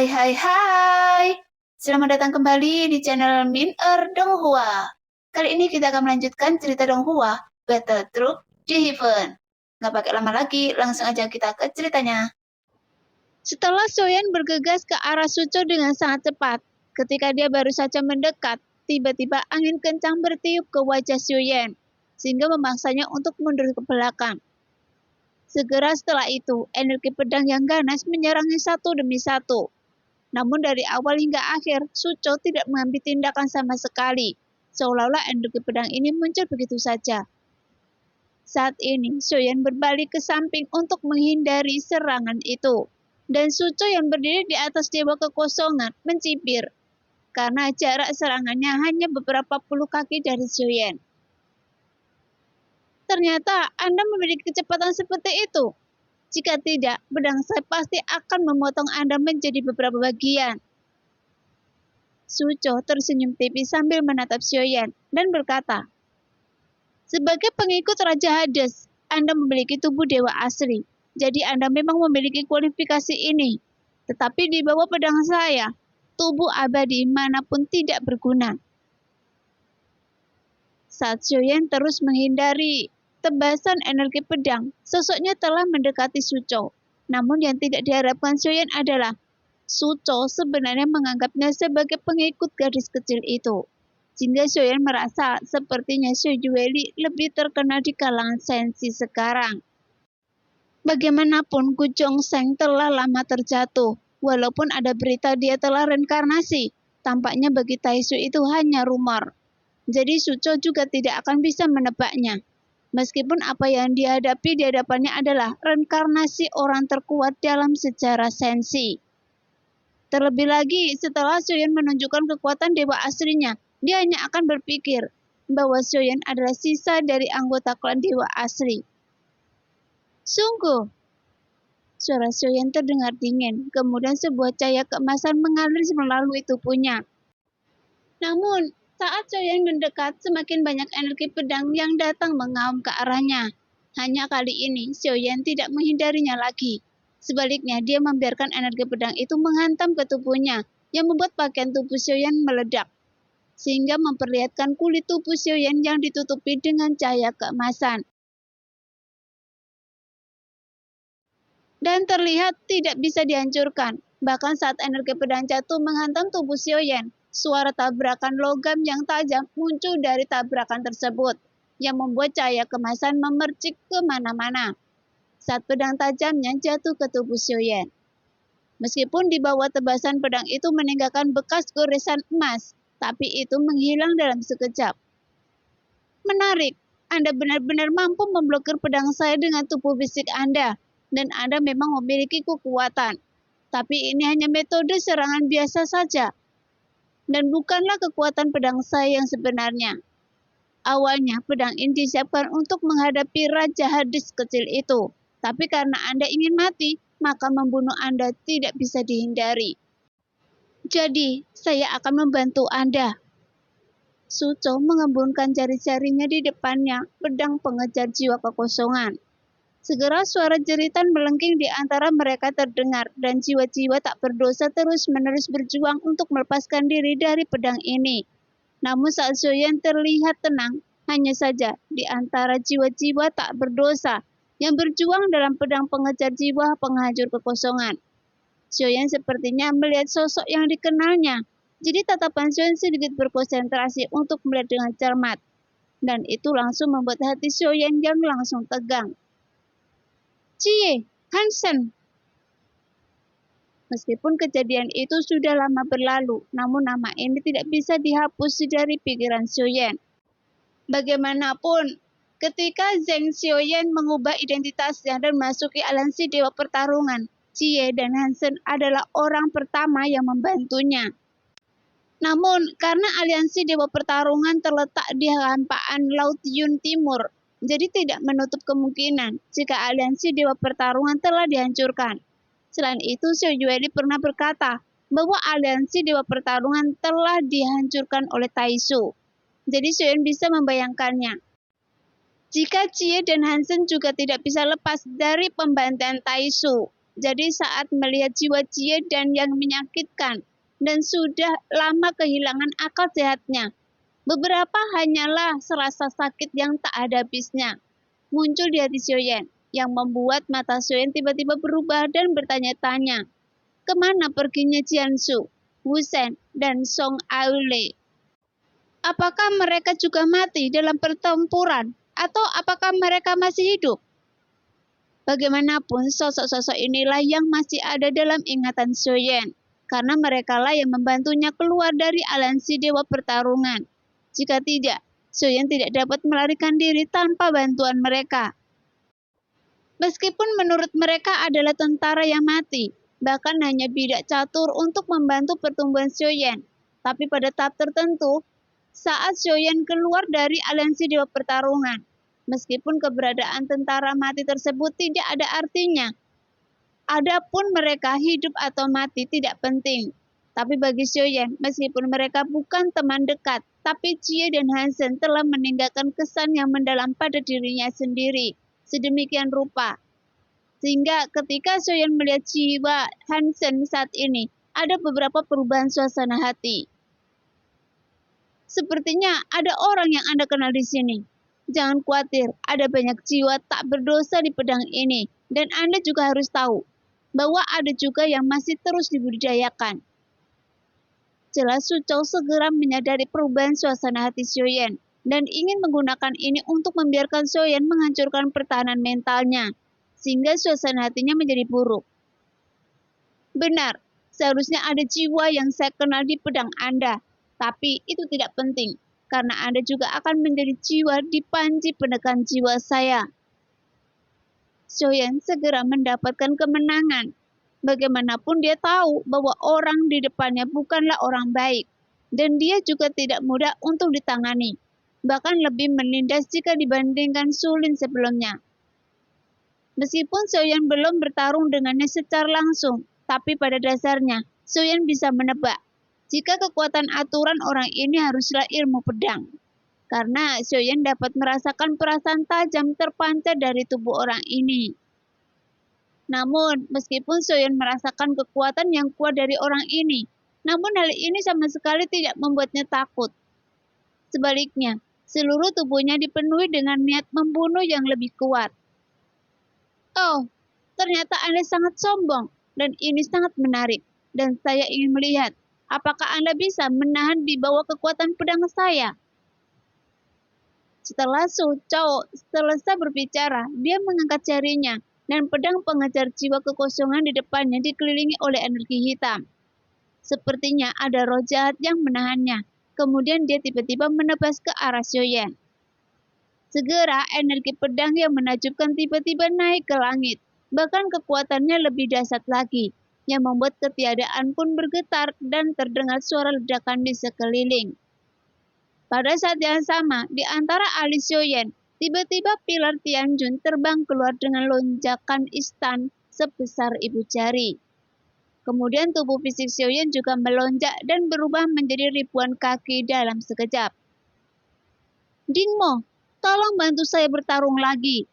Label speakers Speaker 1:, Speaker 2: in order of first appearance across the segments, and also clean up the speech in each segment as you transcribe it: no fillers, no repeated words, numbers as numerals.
Speaker 1: Hai hai hai, selamat datang kembali di channel Min Donghua. Kali ini kita akan melanjutkan cerita Donghua, Battle Troop di Heaven. Nggak pakai lama lagi, langsung aja kita ke ceritanya.
Speaker 2: Setelah Soyan bergegas ke arah Suco dengan sangat cepat, ketika dia baru saja mendekat, tiba-tiba angin kencang bertiup ke wajah Soyan, sehingga memaksanya untuk mundur ke belakang. Segera setelah itu, energi pedang yang ganas menyerangnya satu demi satu. Namun dari awal hingga akhir, Suco tidak mengambil tindakan sama sekali, seolah-olah energi pedang ini muncul begitu saja. Saat ini, Soyan berbalik ke samping untuk menghindari serangan itu. Dan Suco yang berdiri di atas dewa kekosongan mencibir, karena jarak serangannya hanya beberapa puluh kaki dari Soyan. Ternyata Anda memiliki kecepatan seperti itu. Jika tidak, pedang saya pasti akan memotong Anda menjadi beberapa bagian. Suco tersenyum tipis sambil menatap Soyan dan berkata, sebagai pengikut Raja Hades, Anda memiliki tubuh dewa asli. Jadi Anda memang memiliki kualifikasi ini. Tetapi di bawah pedang saya, tubuh abadi manapun tidak berguna. Saat Soyan terus menghindari tebasan energi pedang, sosoknya telah mendekati Suco. Namun yang tidak diharapkan Soyan adalah Suco sebenarnya menganggapnya sebagai pengikut gadis kecil itu. Sehingga Soyan merasa sepertinya Sojueli lebih terkenal di kalangan sensi sekarang. Bagaimanapun Gu Zhongsheng telah lama terjatuh. Walaupun ada berita dia telah reinkarnasi, tampaknya bagi Taisu itu hanya rumor. Jadi Suco juga tidak akan bisa menebaknya. Meskipun apa yang dihadapi di hadapannya adalah reinkarnasi orang terkuat dalam sejarah sensi. Terlebih lagi, setelah Soyan menunjukkan kekuatan dewa aslinya, dia hanya akan berpikir bahwa Soyan adalah sisa dari anggota klan dewa asli. Sungguh, suara Soyan terdengar dingin, kemudian sebuah cahaya keemasan mengalir melalui tubuhnya. Namun, saat Soyan mendekat, semakin banyak energi pedang yang datang mengaum ke arahnya. Hanya kali ini, Soyan tidak menghindarinya lagi. Sebaliknya, dia membiarkan energi pedang itu menghantam ke tubuhnya, yang membuat pakaian tubuh Soyan meledak, sehingga memperlihatkan kulit tubuh Soyan yang ditutupi dengan cahaya keemasan. Dan terlihat tidak bisa dihancurkan. Bahkan saat energi pedang jatuh menghantam tubuh Soyan, suara tabrakan logam yang tajam muncul dari tabrakan tersebut, yang membuat cahaya kemasan memercik kemana-mana saat pedang tajamnya jatuh ke tubuh Soyan. Meskipun di bawah tebasan pedang itu meninggalkan bekas goresan emas, tapi itu menghilang dalam sekejap. Menarik, Anda benar-benar mampu memblokir pedang saya dengan tubuh fisik Anda, dan Anda memang memiliki kekuatan. Tapi ini hanya metode serangan biasa saja, dan bukanlah kekuatan pedang saya yang sebenarnya. Awalnya, pedang ini disiapkan untuk menghadapi Raja Hades kecil itu. Tapi karena Anda ingin mati, maka membunuh Anda tidak bisa dihindari. Jadi, saya akan membantu Anda. Suco mengembunkan jari-jarinya di depannya, pedang pengejar jiwa kekosongan. Segera suara jeritan melengking di antara mereka terdengar, dan jiwa-jiwa tak berdosa terus-menerus berjuang untuk melepaskan diri dari pedang ini. Namun saat Soyan terlihat tenang, hanya saja di antara jiwa-jiwa tak berdosa yang berjuang dalam pedang pengejar jiwa penghancur kekosongan. Soyan sepertinya melihat sosok yang dikenalnya, jadi tatapan Soyan sedikit berkonsentrasi untuk melihat dengan cermat, dan itu langsung membuat hati Soyan yang langsung tegang. Cie, Hansen. Meskipun kejadian itu sudah lama berlalu, namun nama ini tidak bisa dihapus dari pikiran Soyan. Bagaimanapun, ketika Zheng Xiaoyan mengubah identitasnya dan memasuki aliansi Dewa Pertarungan, Cie dan Hansen adalah orang pertama yang membantunya. Namun, karena aliansi Dewa Pertarungan terletak di hampaan Laut Yun Timur, jadi tidak menutup kemungkinan jika aliansi Dewa Pertarungan telah dihancurkan. Selain itu, Sojueli pernah berkata bahwa aliansi Dewa Pertarungan telah dihancurkan oleh Taisu. Jadi Soyan bisa membayangkannya. Jika Cie dan Hansen juga tidak bisa lepas dari pembantaian Taisu, Jadi saat melihat jiwa Jie dan yang menyakitkan dan sudah lama kehilangan akal sehatnya, beberapa hanyalah serasa sakit yang tak ada habisnya muncul di hati Xiaoyan, yang membuat mata Xiaoyan tiba-tiba berubah dan bertanya-tanya, kemana perginya Jiansu, Wusen, dan Song Aule? Apakah mereka juga mati dalam pertempuran, atau apakah mereka masih hidup? Bagaimanapun, sosok-sosok inilah yang masih ada dalam ingatan Xiaoyan, karena merekalah yang membantunya keluar dari aliansi Dewa Pertarungan. Jika tidak, Xiaoyan tidak dapat melarikan diri tanpa bantuan mereka. Meskipun menurut mereka adalah tentara yang mati, bahkan hanya bidak catur untuk membantu pertumbuhan Xiaoyan. Tapi pada tahap tertentu, saat Xiaoyan keluar dari aliansi Dewa Pertarungan, meskipun keberadaan tentara mati tersebut tidak ada artinya. Adapun mereka hidup atau mati tidak penting. Tapi bagi Xiaoyan, meskipun mereka bukan teman dekat, tapi Jie dan Hansen telah meninggalkan kesan yang mendalam pada dirinya sendiri. Sedemikian rupa, sehingga ketika Xiaoyan melihat jiwa Hansen saat ini, ada beberapa perubahan suasana hati. Sepertinya ada orang yang Anda kenal di sini. Jangan khawatir, ada banyak jiwa tak berdosa di pedang ini, dan Anda juga harus tahu bahwa ada juga yang masih terus dibudidayakan. Jelas Su Chou segera menyadari perubahan suasana hati Xiaoyan dan ingin menggunakan ini untuk membiarkan Xiaoyan menghancurkan pertahanan mentalnya, sehingga suasana hatinya menjadi buruk. Benar, seharusnya ada jiwa yang saya kenal di pedang Anda, tapi itu tidak penting, karena Anda juga akan menjadi jiwa di panji penekan jiwa saya. Xiaoyan segera mendapatkan kemenangan. Bagaimanapun dia tahu bahwa orang di depannya bukanlah orang baik, dan dia juga tidak mudah untuk ditangani, bahkan lebih menindas jika dibandingkan Sulin sebelumnya. Meskipun Xiaoyan belum bertarung dengannya secara langsung, tapi pada dasarnya Xiaoyan bisa menebak jika kekuatan aturan orang ini haruslah ilmu pedang. Karena Xiaoyan dapat merasakan perasaan tajam terpancar dari tubuh orang ini. Namun, meskipun Xiaoyan merasakan kekuatan yang kuat dari orang ini, namun hal ini sama sekali tidak membuatnya takut. Sebaliknya, seluruh tubuhnya dipenuhi dengan niat membunuh yang lebih kuat. Oh, ternyata Anda sangat sombong, dan ini sangat menarik. Dan saya ingin melihat, apakah Anda bisa menahan di bawah kekuatan pedang saya? Setelah Su Chou selesai berbicara, dia mengangkat jarinya, dan pedang pengejar jiwa kekosongan di depannya dikelilingi oleh energi hitam. Sepertinya ada roh jahat yang menahannya. Kemudian dia tiba-tiba menebas ke arah Xiaoyan. Segera energi pedang yang menakjubkan tiba-tiba naik ke langit. Bahkan kekuatannya lebih dahsyat lagi, yang membuat ketiadaan pun bergetar dan terdengar suara ledakan di sekeliling. Pada saat yang sama, di antara alis Xiaoyan, tiba-tiba pilar Tianjun terbang keluar dengan lonjakan instan sebesar ibu jari. Kemudian tubuh fisik Xiaoyan juga melonjak dan berubah menjadi ribuan kaki dalam sekejap. Dingmo, tolong bantu saya bertarung lagi.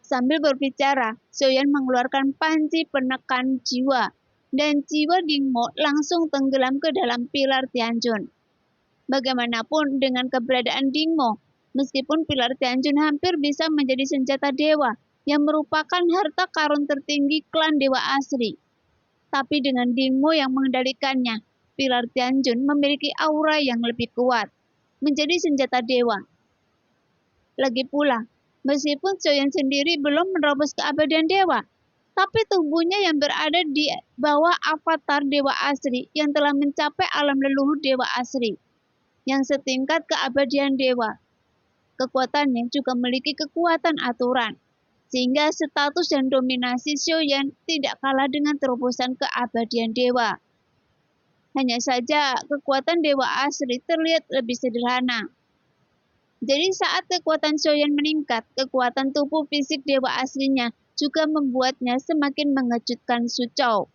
Speaker 2: Sambil berbicara, Xiaoyan mengeluarkan panji penekan jiwa, dan jiwa Dingmo langsung tenggelam ke dalam pilar Tianjun. Bagaimanapun dengan keberadaan Dingmo, meskipun pilar Tianjun hampir bisa menjadi senjata dewa yang merupakan harta karun tertinggi klan dewa asli. Tapi dengan Dingmo yang mengendalikannya, pilar Tianjun memiliki aura yang lebih kuat, menjadi senjata dewa. Lagi pula, meskipun Xiaoyan sendiri belum menerobos keabadian dewa, tapi tubuhnya yang berada di bawah avatar dewa asli yang telah mencapai alam leluhur dewa asli, yang setingkat keabadian dewa. Kekuatannya juga memiliki kekuatan aturan, sehingga status dan dominasi Xiaoyan tidak kalah dengan terobosan keabadian dewa. Hanya saja kekuatan dewa asli terlihat lebih sederhana. Jadi saat kekuatan Xiaoyan meningkat, kekuatan tubuh fisik dewa aslinya juga membuatnya semakin mengejutkan Su Chou.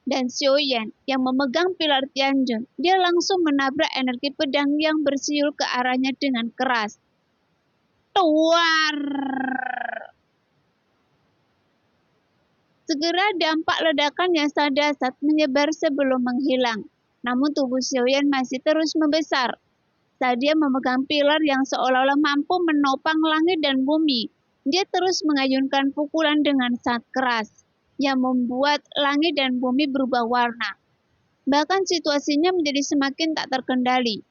Speaker 2: Dan Xiaoyan yang memegang pilar Tianjun, dia langsung menabrak energi pedang yang bersiul ke arahnya dengan keras. Tuar! Segera dampak ledakan yang sangat dahsyat menyebar sebelum menghilang. Namun tubuh Xiaoyan masih terus membesar saat dia memegang pilar yang seolah-olah mampu menopang langit dan bumi. Dia terus mengayunkan pukulan dengan sangat keras, yang membuat langit dan bumi berubah warna. Bahkan situasinya menjadi semakin tak terkendali,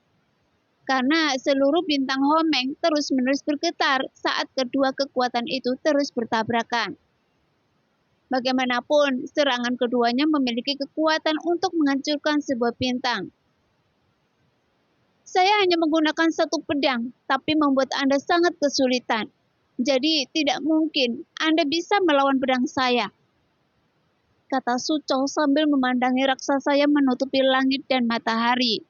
Speaker 2: karena seluruh bintang Homeng terus-menerus bergetar saat kedua kekuatan itu terus bertabrakan. Bagaimanapun, serangan keduanya memiliki kekuatan untuk menghancurkan sebuah bintang. Saya hanya menggunakan satu pedang, tapi membuat Anda sangat kesulitan. Jadi tidak mungkin Anda bisa melawan pedang saya, kata Su Chou sambil memandangi raksasa yang menutupi langit dan matahari.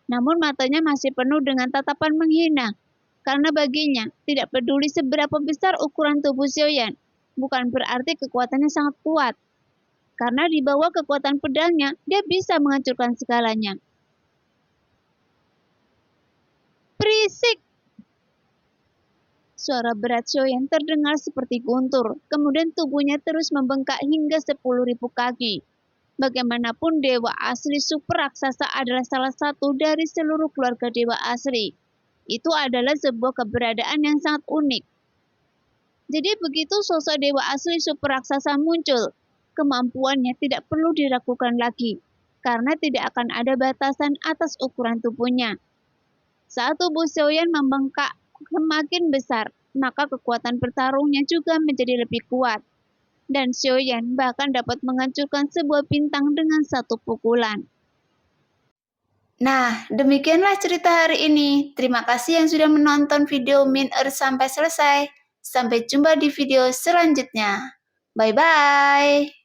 Speaker 2: Namun matanya masih penuh dengan tatapan menghina, karena baginya tidak peduli seberapa besar ukuran tubuh Xiaoyan, bukan berarti kekuatannya sangat kuat. Karena di bawah kekuatan pedangnya, dia bisa menghancurkan segalanya. Berisik! Suara berat Xiaoyan terdengar seperti guntur, kemudian tubuhnya terus membengkak hingga 10.000 kaki. Bagaimanapun dewa asli super raksasa adalah salah satu dari seluruh keluarga dewa asli. Itu adalah sebuah keberadaan yang sangat unik. Jadi begitu sosok dewa asli super raksasa muncul, kemampuannya tidak perlu diragukan lagi, karena tidak akan ada batasan atas ukuran tubuhnya. Saat tubuh Xiaoyan membengkak semakin besar, maka kekuatan bertarungnya juga menjadi lebih kuat. Dan Xiaoyan bahkan dapat menghancurkan sebuah bintang dengan satu pukulan.
Speaker 1: Nah, demikianlah cerita hari ini. Terima kasih yang sudah menonton video Min Earth sampai selesai. Sampai jumpa di video selanjutnya. Bye-bye.